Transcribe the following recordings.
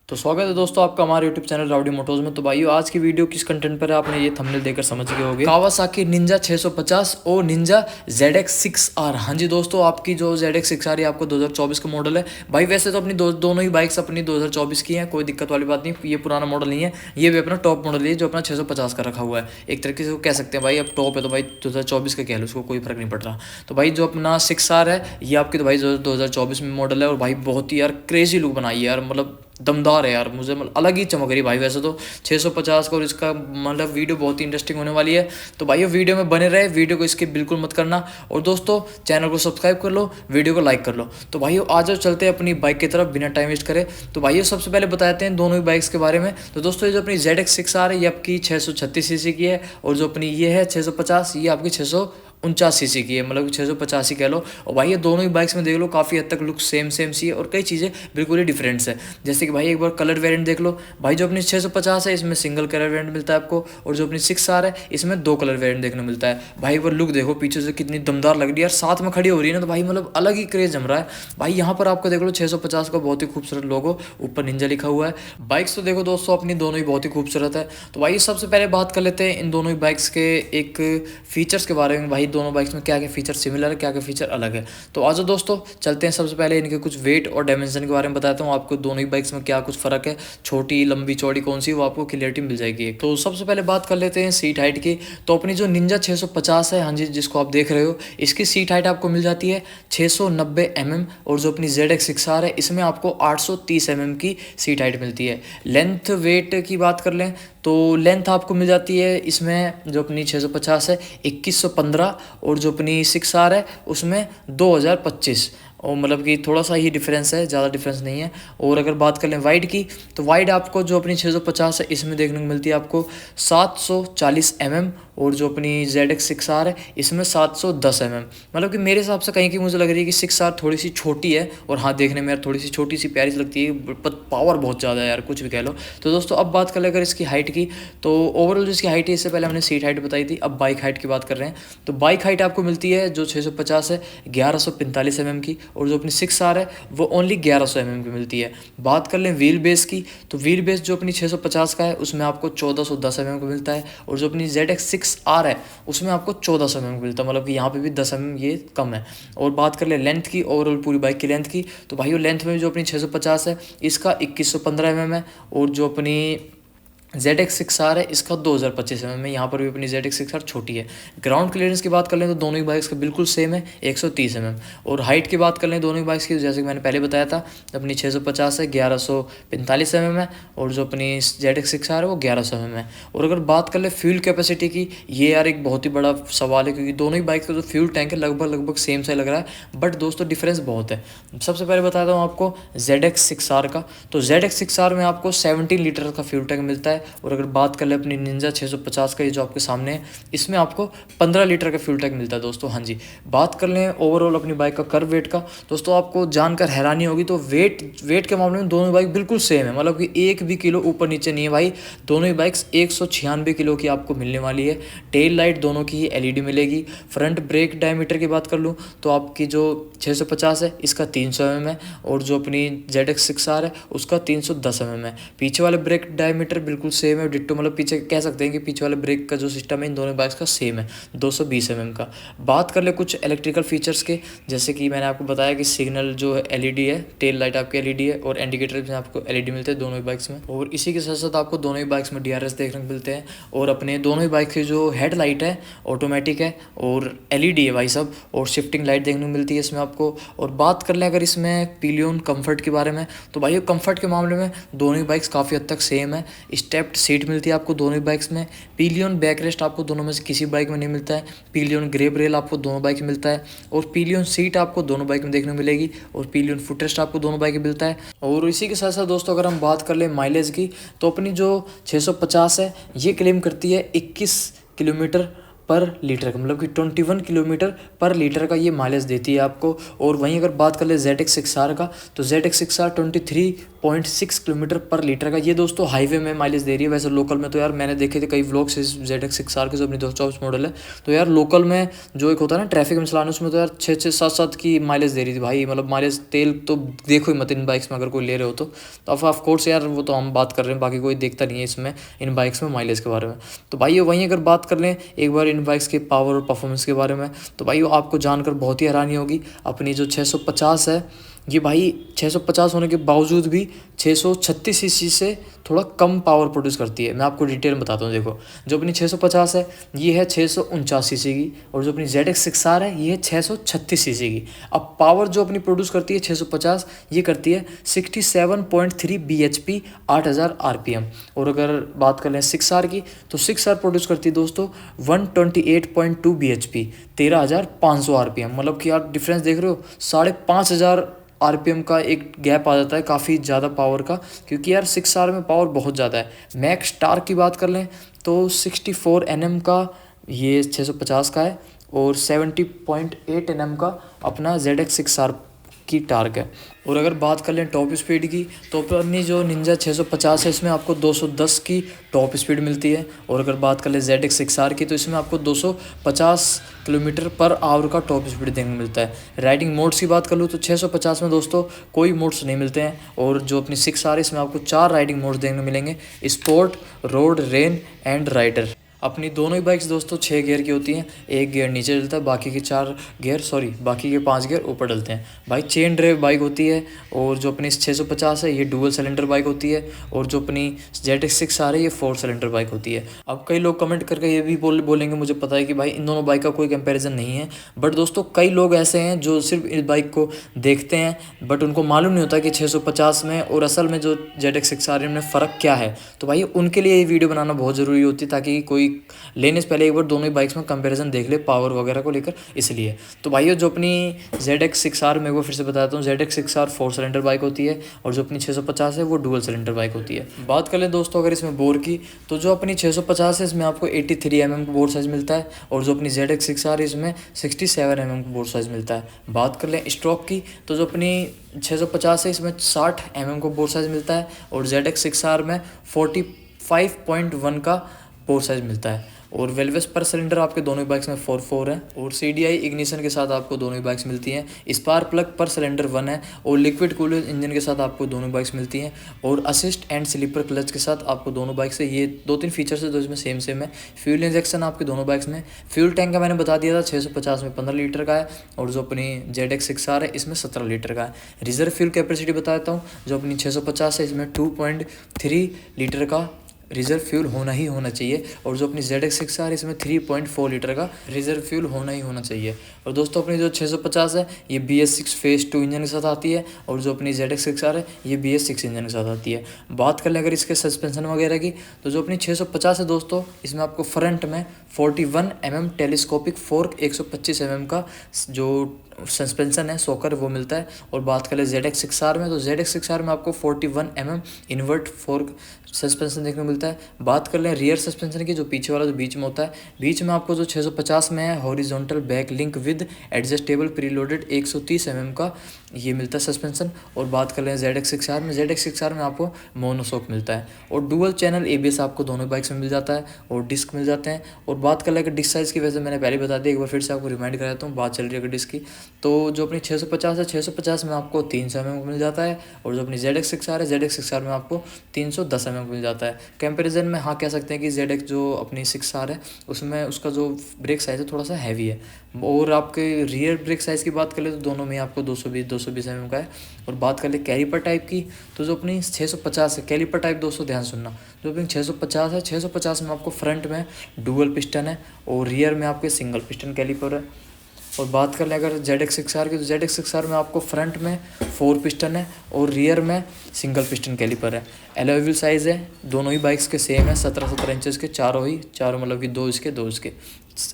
तो स्वागत है दोस्तों आपका हमारे YouTube चैनल राउडी मोटोज में। तो भाइयों आज की वीडियो किस कंटेंट पर है आपने ये थंबनेल देखकर समझ गए होंगे। कावासाकी निंजा 650 और निंजा ZX6R। हाँ जी दोस्तों, आपकी जो ZX6R है आपको 2024 का मॉडल है। भाई वैसे तो अपनी दोनों ही बाइक्स अपनी 2024 की हैं, कोई दिक्कत वाली बात नहीं। ये पुराना मॉडल नहीं है, ये भी अपना टॉप मॉडल है जो अपना 650 का रखा हुआ है। एक तरीके से कह सकते हैं भाई अब टॉप है तो भाई 2024 का कह लो, उसको कोई फर्क नहीं पड़ रहा। तो भाई जो अपना 6R है ये आपकी तो भाई 2024 में मॉडल है। और भाई बहुत ही यार क्रेजी लुक बनाई है यार, मतलब दमदार है यार, मुझे मतलब अलग ही चमक रही भाई। वैसे तो 650 का और इसका मतलब वीडियो बहुत ही इंटरेस्टिंग होने वाली है। तो भाई वीडियो में बने रहे, वीडियो को स्किप बिल्कुल मत करना। और दोस्तों चैनल को सब्सक्राइब कर लो, वीडियो को लाइक कर लो। तो भाई आज चलते हैं अपनी बाइक की तरफ बिना टाइम वेस्ट करे। तो भाई सबसे पहले बताते हैं दोनों ही बाइक्स के बारे में। तो दोस्तों ये जो अपनी ZX6R है ये आपकी 636 सीसी की है, और जो अपनी ये है 650 ये आपकी 649 सीसी की है, मतलब 650 ही कह लो। और भाई ये दोनों ही बाइक्स में देख लो काफ़ी हद तक लुक सेम सी है, और कई चीज़ें बिल्कुल ही डिफरेंट्स है। जैसे कि भाई एक बार कलर वेरिएंट देख लो। भाई जो अपनी 650 है इसमें सिंगल कलर वेरिएंट मिलता है आपको, और जो अपनी 6R है इसमें 2 कलर वेरिएंट देखने को मिलता है। भाई वो लुक देखो पीछे से कितनी दमदार लग रही है यार, साथ में खड़ी हो रही है ना, तो भाई मतलब अलग ही क्रेज जम रहा है। भाई यहाँ पर आपको देख लो 650 का बहुत ही खूबसूरत लोगो, ऊपर निंजा लिखा हुआ है। बाइक्स तो देखो दोस्तों अपनी दोनों ही बहुत ही खूबसूरत है। तो भाई सबसे पहले बात कर लेते हैं इन दोनों ही बाइक्स के एक फीचर्स के बारे में। भाई दोनों बाइक्स में क्या क्या फीचर सिमिलर है, क्या क्या फीचर अलग है। तो आज दोस्तों चलते हैं, सबसे पहले इनके कुछ वेट और डायमेंशन के बारे में बताता हूँ आपको, दोनों ही बाइक्स में क्या कुछ फर्क है, छोटी लंबी चौड़ी कौन सी, वो आपको क्लियरिटी मिल जाएगी। तो सबसे पहले बात कर लेते हैं सीट हाइट की। तो अपनी जो निंजा 650 है, हाँ जी जिसको आप देख रहे हो, इसकी सीट हाइट आपको मिल जाती है 690 mm, और जो अपनी ZX6R है इसमें आपको 830 mm की सीट हाइट मिलती है। लेंथ वेट की बात कर लें तो लेंथ आपको मिल जाती है इसमें जो अपनी 650 है 2115, और जो अपनी 6R है उसमें 2025, और मतलब कि थोड़ा सा ही डिफरेंस है, ज़्यादा डिफरेंस नहीं है। और अगर बात कर लें वाइड की, तो वाइड आपको जो अपनी 650 है इसमें देखने को मिलती है आपको 740 mm, और जो अपनी ZX6R है इसमें 710 mm। मतलब कि मेरे हिसाब से कहीं की मुझे लग रही है कि 6R थोड़ी सी छोटी है, और हाँ देखने में यार थोड़ी सी छोटी सी प्यारी सी लगती है, पर पावर बहुत ज़्यादा है यार, कुछ भी कह लो। तो दोस्तों अब बात कर ले अगर इसकी हाइट की, तो ओवरऑल जो इसकी हाइट है, इससे पहले हमने सीट हाइट बताई थी, अब बाइक हाइट की बात कर रहे हैं। तो बाइक हाइट आपको मिलती है जो 650 है 1145 mm की, और जो अपनी 6R है वो ओनली 1100 mm की मिलती है। बात कर लें व्हील बेस की, तो व्हील बेस जो अपनी 650 का है उसमें आपको 1410 mm का मिलता है, और जो अपनी ZX6R है उसमें आपको 1400 mm मिलता है, मतलब कि यहाँ पे भी 10 mm ये कम है। और बात कर ले लेंथ की, ओवरऑल पूरी बाइक की लेंथ की, तो भाई लेंथ में जो अपनी 650 है इसका 2115 mm है, और जो अपनी ZX6R है इसका 2025 mm है। यहाँ पर भी अपनी ZX6R छोटी है। ग्राउंड क्लियरेंस की बात कर लें तो दोनों ही बाइक्स का बिल्कुल सेम है 130 mm। और हाइट की बात कर लें दोनों ही बाइक्स की, जैसे कि मैंने पहले बताया था, अपनी 650 है 1145 mm है, और जो अपनी ZX6R है वो 1100 mm है। और अगर बात कर ले फ्यूल कैपेसिटी की, ये यार एक बहुत ही बड़ा सवाल है, क्योंकि दोनों ही बाइक का जो फ्यूल टैंक है लगभग सेम सा लग रहा है, बट दोस्तों डिफरेंस बहुत है। सबसे पहले बताता हूँ आपको ZX6R का। तो ZX6R में आपको 17 लीटर का फ्यूल टैंक मिलता है, और अगर बात कर ले अपनी निंजा 650 का, ये जो आपके सामने है, इसमें आपको 15 लीटर का फ्यूल टैंक मिलता है दोस्तों। हाँ जी, बात कर लें ओवरऑल अपनी बाइक का कर्व वेट का, दोस्तों आपको जानकर हैरानी होगी, तो वेट के मामले में दोनों बाइक बिल्कुल सेम है, मतलब कि एक भी किलो ऊपर नीचे नहीं है भाई। दोनों ही बाइक्स 196 किलो की आपको मिलने वाली है। टेल लाइट दोनों की ही LED मिलेगी। फ्रंट ब्रेक डायमीटर की बात कर लूँ तो आपकी जो 650 है इसका 300 mm है, और जो अपनी ZX6R है उसका 310 mm है। पीछे वाले ब्रेक डायमीटर बिल्कुल सेम है, डिट्टो, मतलब पीछे कह सकते हैं कि पीछे वाले ब्रेक का जो सिस्टम है इन दोनों बाइक्स का सेम है 220 mm का। बात कर ले कुछ इलेक्ट्रिकल फीचर्स के, जैसे कि मैंने आपको बताया कि सिग्नल जो है LED है, टेल लाइट आपकी LED है, और इंडिकेटर भी आपको LED मिलते हैं दोनों ही बाइक्स में। और इसी के साथ साथ आपको दोनों ही बाइक्स में DRS देखने को मिलते हैं, और अपने दोनों ही बाइक की जो हेडलाइट है ऑटोमेटिक है और LED है भाई सब, और शिफ्टिंग लाइट देखने को मिलती है इसमें आपको। और बात कर लें अगर इसमें पिलियन कंफर्ट के बारे में, तो भाई कंफर्ट के मामले में दोनों ही बाइक्स काफ़ी हद तक सेम है। स्टेप्ड सीट मिलती है आपको दोनों ही बाइक्स में। पिलियन बैक रेस्ट आपको दोनों में से किसी बाइक में नहीं मिलता है। पिलियन ग्रेब रेल आपको दोनों बाइक में मिलता है, और पिलियन सीट आपको दोनों बाइक में देखने को मिलेगी, और पिलियन फुटरेस्ट आपको दोनों बाइक में मिलता है। और इसी के साथ साथ दोस्तों अगर हम बात कर ले माइलेज की, तो अपनी जो 650 है ये क्लेम करती है 21 किलोमीटर पर लीटर का, मतलब कि 21 किलोमीटर पर लीटर का ये माइलेज देती है आपको। और वहीं अगर बात कर ले ZX6R का, तो ZX6R 14.6 किलोमीटर पर लीटर का। ये दोस्तों हाईवे में माइलेज दे रही है। वैसे लोकल में तो यार मैंने देखे थे कई व्लॉग्स इस ZX6R के, जो अपनी 2024 मॉडल है, तो यार लोकल में जो एक होता है ना ट्रैफिक में चलाने, उसमें तो यार 6-6, 7-7 की माइलेज दे रही थी भाई। मतलब माइलेज तेल तो देखो ही मत इन बाइक्स में, अगर कोई ले रहे हो तो ऑफ कोर्स यार वो तो हम बात कर रहे हैं, बाकी कोई देखता नहीं है इसमें इन बाइक्स में माइलेज के बारे में। तो भाई वहीं अगर बात कर लें एक बार इन बाइक्स के पावर और परफॉर्मेंस के बारे में, तो भाई आपको जानकर बहुत ही हैरानी होगी। अपनी जो 650 है, ये भाई 650 होने के बावजूद भी 636 सीसी से थोड़ा कम पावर प्रोड्यूस करती है। मैं आपको डिटेल में बताता हूँ। देखो, जो अपनी 650 है ये है 649 सीसी की, और जो अपनी ZX6R है ये है 636 सीसी की। अब पावर जो अपनी प्रोड्यूस करती है 650, ये करती है 67.3 bhp 8000 rpm। और अगर बात कर लें 6R की, तो 6R प्रोड्यूस करती है दोस्तों 128.2 bhp 13500 rpm। मतलब कि यार डिफरेंस देख रहे हो, 5500 आरपीएम का एक गैप आ जाता है काफ़ी ज़्यादा पावर का, क्योंकि यार 6R में पावर बहुत ज़्यादा है। मैक्स टार्क की बात कर लें तो 64 Nm का ये 650 का है, और 70.8 Nm का अपना ZX6R की टार्क है। और अगर बात कर लें टॉप स्पीड की, तो अपनी जो निंजा 650 है इसमें आपको 210 की टॉप स्पीड मिलती है। और अगर बात कर लें ZX6R की, तो इसमें आपको 250 किलोमीटर पर आवर का टॉप स्पीड देखने को मिलता है। राइडिंग मोड्स की बात कर लूँ तो 650 में दोस्तों कोई मोड्स नहीं मिलते हैं, और जो अपनी 6R इसमें आपको 4 राइडिंग मोड्स देखने को मिलेंगे: sport, road, rain and rider. अपनी दोनों ही बाइक्स दोस्तों 6 गियर की होती हैं। एक गियर नीचे डलता है, बाकी के 5 गियर ऊपर डलते हैं। भाई चेन ड्राइव बाइक होती है। और जो अपनी 650 है ये डुअल सिलेंडर बाइक होती है, और जो अपनी ZX6R है ये 4 सिलेंडर बाइक होती है। अब कई लोग कमेंट करके ये भी बोलेंगे, मुझे पता है कि भाई इन दोनों बाइक का कोई कंपैरिजन नहीं है, बट दोस्तों कई लोग ऐसे हैं जो सिर्फ इस बाइक को देखते हैं बट उनको मालूम नहीं होता कि 650 में और असल में जो ZX6R में फ़र्क क्या है। तो भाई उनके लिए ये वीडियो बनाना बहुत ज़रूरी होती है, ताकि कोई लेने से पहले एक बार दोनों ही बाइक्स में कंपैरिजन देख ले पावर वगैरह को लेकर, इसलिए। तो भाइयों जो अपनी ZX6R में, वो फिर से बताता हूँ, ZX6R 4 सिलेंडर बाइक होती है, और जो अपनी 650 है वो डुअल सिलेंडर बाइक होती है। बात कर लें दोस्तों अगर इसमें बोर की, तो जो अपनी 650 है इसमें आपको 83 mm का बोर साइज़ मिलता है, और जो अपनी ZX6R है इसमें 67 mm का बोर साइज़ मिलता है। बात कर लें स्ट्रोक की, तो जो अपनी 650 है इसमें 60 mm का बोर साइज़ मिलता है, और ZX6R में 45.1 का बोर साइज़ मिलता है। और वेलवेस पर सिलेंडर आपके दोनों ही बाइक्स में 4 है, और CDI इग्निशन के साथ आपको दोनों ही बाइक्स मिलती हैं। स्पार्क प्लग पर सिलेंडर 1 है, और लिक्विड कूल्ड इंजन के साथ आपको दोनों बाइक्स मिलती हैं, और असिस्ट एंड स्लीपर क्लच के साथ आपको दोनों बाइक से ये 2-3 फीचर्स है जो इसमें सेम है। फ्यूल इंजेक्शन आपके दोनों बाइक्स में, फ्यूल टैंक का मैंने बता दिया था 650 में 15 लीटर का है, और जो अपनी ZX6R है इसमें 17 लीटर का है। रिजर्व फ्यूल कैपेसिटी बता देता हूँ, जो अपनी 650 है इसमें 2.3 लीटर का रिजर्व फ्यूल होना ही होना चाहिए, और जो अपनी ZX6R इसमें 3.4 लीटर का रिजर्व फ्यूल होना ही होना चाहिए। और दोस्तों अपनी जो 650 है ये BS6 फेज 2 इंजन के साथ आती है, और जो अपनी ZX6R है ये BS6 इंजन के साथ आती है। बात कर लें अगर इसके सस्पेंशन वगैरह की, तो जो अपनी 650 है दोस्तों इसमें आपको फ्रंट में 41 mm टेलीस्कोपिक फोर्क 125 mm का जो सस्पेंशन है सोकर वो मिलता है। और बात करें ZX6R में, तो ZX6R में आपको 41 mm इन्वर्ट फोर्क सस्पेंशन देखने को मिलता है। बात कर लें रियर सस्पेंशन की, जो पीछे वाला जो बीच में होता है, बीच में आपको जो 650 में है horizontal back link with adjustable preloaded 130 mm का ये मिलता है सस्पेंशन। और बात कर लें ZX6R में आपको मोनोशॉक मिलता है, और डुअल चैनल ABS आपको दोनों बाइक्स में मिल जाता है, और डिस्क मिल जाते हैं। और बात कर लें अगर डिस्क साइज़ की, वैसे मैंने पहले बता दिया, एक बार फिर से आपको रिमाइंड करा देता हूँ, बात चल रही है अगर डिस्क की, तो जो अपनी 650 है 650 में आपको 300 mm मिल जाता है, और जो अपनी ZX6R है ZX6R में आपको 310 mm मिल जाता है। कंपैरिजन में हाँ कह सकते हैं कि ZX जो अपनी 6R है उसमें उसका जो ब्रेक साइज़ है थोड़ा सा हैवी है। और आपके रियर ब्रेक साइज़ की बात कर ले तो दोनों में आपको 220 mm का है। और बात कर ले कैलिपर टाइप की, तो जो अपनी 650 है कैलिपर टाइप, दोस्तों ध्यान सुनना, जो अपनी 650 है 650 में आपको फ्रंट में डुअल पिस्टन है, और रियर में आपके सिंगल पिस्टन कैलिपर है। और बात कर लें अगर ZX6R की, तो ZX6R में आपको फ्रंट में 4 पिस्टन है, और रियर में सिंगल पिस्टन कैलिपर है। एलॉय व्हील साइज़ है दोनों ही बाइक्स के सेम है, 17 इंचेस के, चारों मतलब कि 2 इसके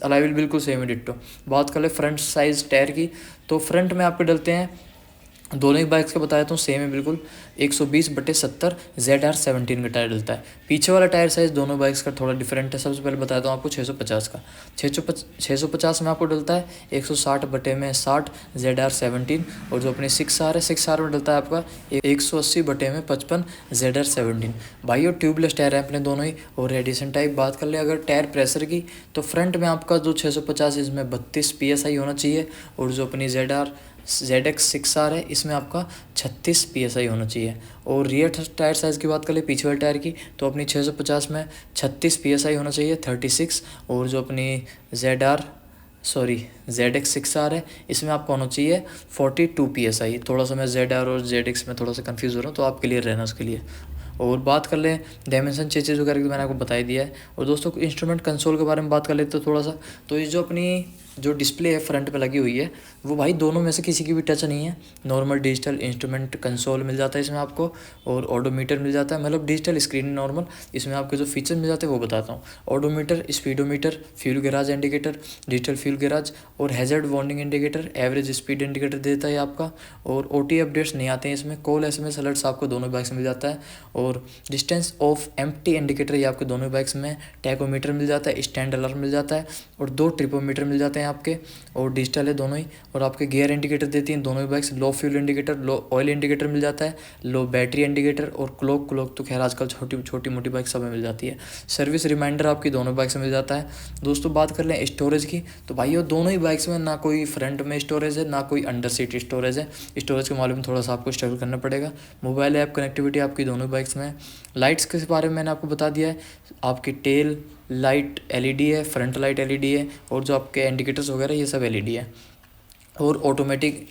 एलॉय व्हील बिल्कुल सेम है डिट्टो। बात कर ले फ्रंट साइज़ टायर की, तो फ्रंट में आपके डलते हैं दोनों ही बाइक्स का बताया तो सेम है बिल्कुल। 120/70 ZR17 का टायर डलता है। पीछे वाला टायर साइज़ दोनों बाइक्स का थोड़ा डिफरेंट है। सबसे पहले बताता हूँ आपको 650 का। 650 में आपको डलता है 160/60 ZR17। और जो अपनी 6R है, 6R में डलता है आपका 180/55 ZR17। भाई और ट्यूबलेस टायर है अपने दोनों ही। और रेडिएशन टाइप बात कर ले अगर टायर प्रेशर की, तो फ्रंट में आपका जो 650 इसमें 32 PSI होना चाहिए। और जो अपनी ZX6R है इसमें आपका 36 PSI होना चाहिए। और रियर टायर साइज़ की बात करें पीछे वाले टायर की, तो अपनी 650 में 36 PSI होना चाहिए, 36। और जो अपनी ZX6R है इसमें आपको होना चाहिए 42 PSI। थोड़ा सा मैं ZR और ZX में थोड़ा सा कंफ्यूज हो रहा हूँ, तो आप क्लियर रहना उसके लिए। और बात कर लें डायमेंशन चेंजेस वगैरह की, मैंने आपको बता ही दिया है। और दोस्तों इंस्ट्रूमेंट कंसोल के बारे में बात कर लेते तो थोड़ा सा, तो ये जो अपनी जो डिस्प्ले है फ्रंट पे लगी हुई है, वो भाई दोनों में से किसी की भी टच नहीं है। नॉर्मल डिजिटल इंस्ट्रूमेंट कंसोल मिल जाता है इसमें आपको, और ऑडोमीटर मिल जाता है, मतलब डिजिटल स्क्रीन नॉर्मल। इसमें आपके जो फीचर मिल जाते हैं वो बताता हूँ। Odometer, speedometer, fuel gauge indicator, digital fuel gauge, और hazard warning indicator, average speed indicator देता है आपका। और OTA अपडेट्स नहीं आते हैं इसमें। कॉल SMS अलर्ट्स आपको दोनों बाइक्स में मिल जाता है। और डिस्टेंस ऑफ एम्प्टी इंडिकेटर ये आपके दोनों बाइक्स में। टैकोमीटर मिल जाता है, स्टैंड अलार्म मिल जाता है, और 2 ट्रिपोमीटर मिल जाते हैं आपके, और डिजिटल है दोनों ही। और आपके गियर इंडिकेटर देती हैं दोनों ही बाइक्स। लो फ्यूल इंडिकेटर, लो ऑयल इंडिकेटर मिल जाता है, लो बैटरी इंडिकेटर, और क्लॉक तो खैर आजकल छोटी मोटी बाइक सब में मिल जाती है। सर्विस रिमाइंडर आपकी दोनों बाइक्स में मिल जाता है। दोस्तों बात कर लें स्टोरेज की, तो भाई वो दोनों ही बाइक्स में ना कोई फ्रंट में स्टोरेज है, ना कोई अंडर सीट स्टोरेज है। स्टोरेज के मामले में थोड़ा सा आपको स्ट्रगल करना पड़ेगा। मोबाइल ऐप कनेक्टिविटी आपकी दोनों बाइक्स में। लाइट्स के बारे में मैंने आपको बता दिया है। आपकी टेल लाइट LED है, फ्रंट लाइट LED है, और जो आपके इंडिकेटर्स वगैरह ये सब LED है। और ऑटोमेटिक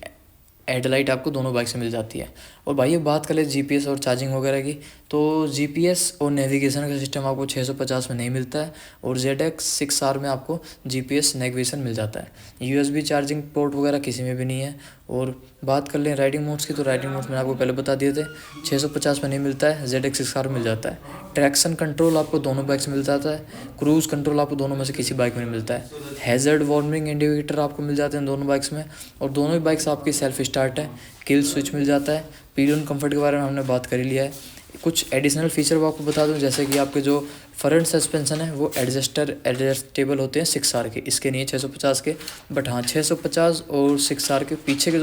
हेडलाइट आपको दोनों बाइक से मिल जाती है। और भाई ये बात करें GPS और चार्जिंग वगैरह की, तो GPS और नेविगेशन का सिस्टम आपको 650 में नहीं मिलता है। और ZX6R में आपको GPS नेविगेशन मिल जाता है। USB चार्जिंग पोर्ट वगैरह किसी में भी नहीं है। और बात कर लें राइडिंग मोड्स की, तो राइडिंग मोड्स मैंने आपको पहले बता दिए थे। 650 में नहीं मिलता है, ZX6R मिल जाता है। ट्रैक्शन कंट्रोल आपको दोनों बाइक से मिल जाता है। क्रूज़ कंट्रोल आपको दोनों में से किसी बाइक में नहीं मिलता है। हैज़र्ड वार्निंग इंडिकेटर आपको मिल जाते हैं दोनों बाइक्स में। और दोनों ही बाइक्स आपकी सेल्फ स्टार्ट है। किल स्विच मिल जाता है। पिलियन कंफर्ट के बारे में हमने बात कर ही लिया है। कुछ एडिशनल फीचर वो आपको बता दूं, जैसे कि आपके जो फ्रंट सस्पेंशन है वो एडजस्टेबल होते हैं 6R के, इसके नहीं 650 के। बट हाँ 650 और 6R के पीछे के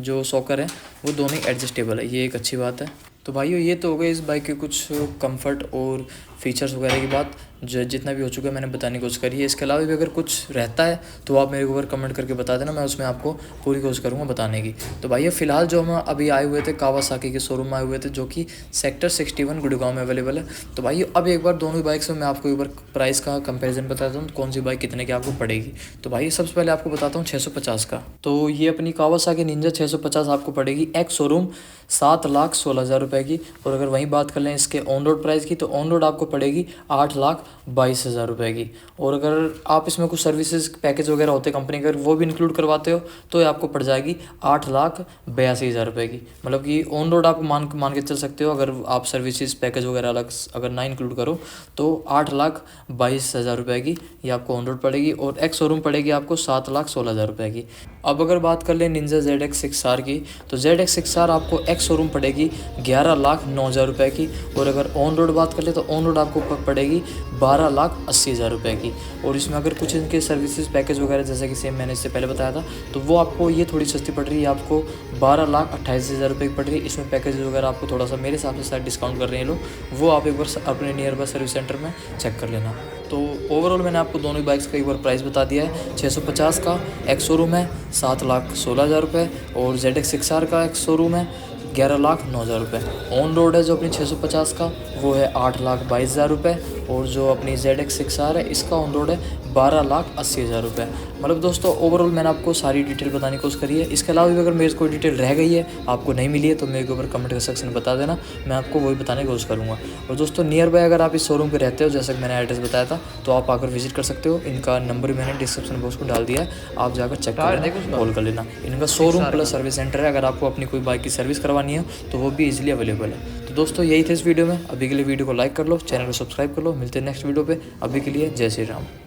जो सॉकर हैं वो दोनों ही एडजस्टेबल है, ये एक अच्छी बात है। तो भाइयों ये तो हो गए इस बाइक के कुछ कंफर्ट और फीचर्स वगैरह की बात, जो जितना भी हो चुका है मैंने बताने की कोशिश करी है। इसके अलावा भी अगर कुछ रहता है तो आप मेरे को ऊपर कमेंट करके बता देना, मैं उसमें आपको पूरी कोशिश करूँगा बताने की। तो भाई फ़िलहाल जो हम अभी आए हुए थे कावासाकी के शोरूम में आए हुए थे, जो कि सेक्टर 61 गुड़गांव में अवेलेबल है। तो भाई अब एक बार दोनों ही बाइक्स में मैं आपको ऊपर प्राइस का कंपेरिजन बताता हूँ, कौन सी बाइक कितने की आपको पड़ेगी। तो भाई सबसे पहले आपको बताता हूँ 650 का। तो ये अपनी कावासाकी निंजा 650 आपको पड़ेगी एक्स शोरूम 7,16,000 रुपये की। और अगर वहीं बात कर लें इसके ऑन रोड प्राइस की, तो ऑन रोड आपको पड़ेगी 8,22,000 रुपये की। और अगर आप इसमें कुछ सर्विसेज पैकेज वगैरह होते हैं कंपनी के, अगर वो भी इंक्लूड करवाते हो तो ये आपको पड़ जाएगी 8,82,000 रुपये की। मतलब कि ऑन रोड आप मान के चल सकते हो, अगर आप सर्विसेज पैकेज वगैरह अलग अगर ना इंक्लूड करो तो 8,22,000 रुपये की ये आपको ऑन रोड पड़ेगी। और एक्स शोरूम पड़ेगी आपको 7,16,000 रुपये की। अब अगर बात कर लें निंजा ZX6R की, तो ZX6R आपको एक्स शोरूम पड़ेगी 11,09,000 रुपये की। और अगर ऑन रोड बात कर ले तो ऑन रोड आपको पड़ेगी 12,80,000 रुपये की। और इसमें अगर कुछ इनके सर्विसेज पैकेज वगैरह जैसे कि सेम मैंने इससे पहले बताया था, तो वो आपको ये थोड़ी सस्ती पड़ रही है, आपको 12,28,000 रुपये की पड़ रही है। इसमें पैकेज वगैरह आपको थोड़ा सा मेरे हिसाब से शायद डिस्काउंट कर रहे हैं लोग, वो आप एक बार अपने नियर बाय सर्विस सेंटर में चेक कर लेना। तो ओवरऑल मैंने आपको दोनों बाइक्स का एक बार प्राइस बता दिया है। 650 का एक्स शोरूम है 7,16,000 रुपये, और ZX6R का एक्स शोरूम है 11,09,000 रुपये। ऑन रोड है जो अपनी 650 का वो है 8,22,000 रुपये। और जो अपनी ZX6R है इसका ऑन रोड है 12,80,000 रुपये। मतलब दोस्तों ओवरऑल मैंने आपको सारी डिटेल बताने की कोशिश करी है। इसके अलावा भी अगर मेरे कोई डिटेल रह गई है, आपको नहीं मिली है, तो मेरे के ऊपर कमेंट के सेक्शन में बता देना, मैं आपको वही बताने की कोशिश करूँगा। और दोस्तों नियर बाय अगर आप इस शोरूम पे रहते हो, जैसे कि मैंने एड्रेस बताया था, तो आप आकर विजिट कर सकते हो। इनका नंबर भी मैंने डिस्क्रिप्शन बॉक्स में डाल दिया है, आप जाकर चेक कर लेना, कॉल कर लेना। इनका शोरूम प्लस सर्विस सेंटर है, अगर आपको अपनी कोई बाइक की सर्विस करवानी है तो वो भी ईजिली अवेलेबल है। तो दोस्तों यही थे इस वीडियो में। अभी के लिए वीडियो को लाइक कर लो, चैनल को सब्सक्राइब कर लो। मिलते हैं नेक्स्ट वीडियो पे। अभी के लिए जय श्री राम।